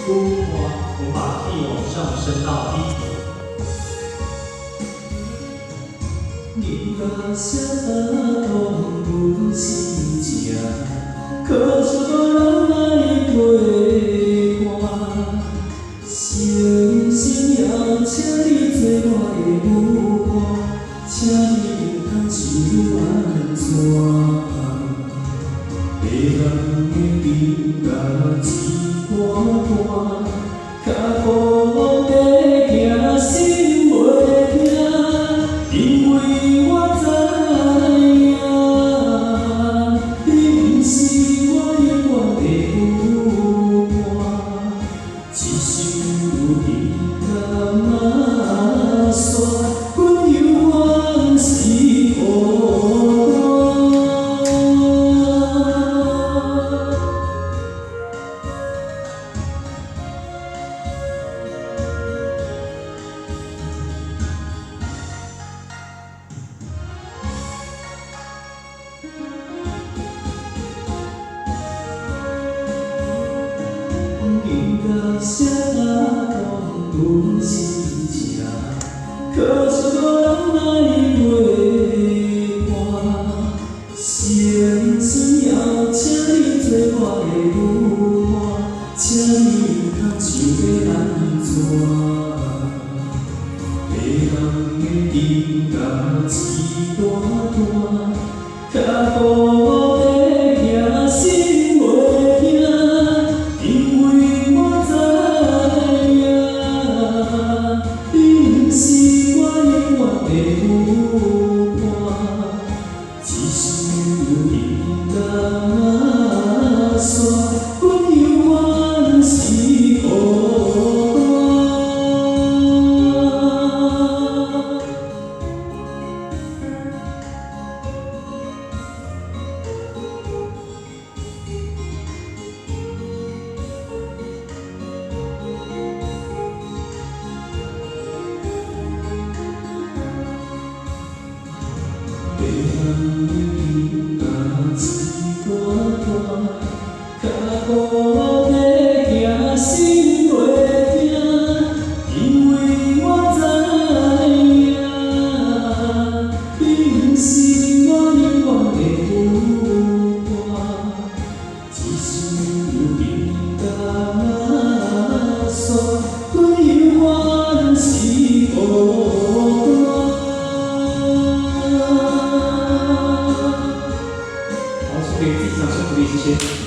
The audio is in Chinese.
我们把屁往上升到低。你甲写打动阮心情，可惜无人来陪伴。诚心要请你做我的舞伴，请你毋通想安怎？迷人的情感一段段，脚步在行，心袂惊，因为我知影，你毋是我永远的舞伴。一首情感啊煞，阮犹原是孤单。情甲写打动阮心情，可惜无人来陪伴。诚心要请你做我的舞伴，请你毋通想要安怎？迷人的情感一段段，脚步在行，心袂惊。因为我知影，你毋是我永远的舞伴。一首情感煞，阮犹原是孤迷人的情感一段段，脚步在行，心袂惊，因为我知影，你毋是我永远的舞伴。一首情感煞，阮犹原是孤单。好，送给自己掌声鼓励，谢谢。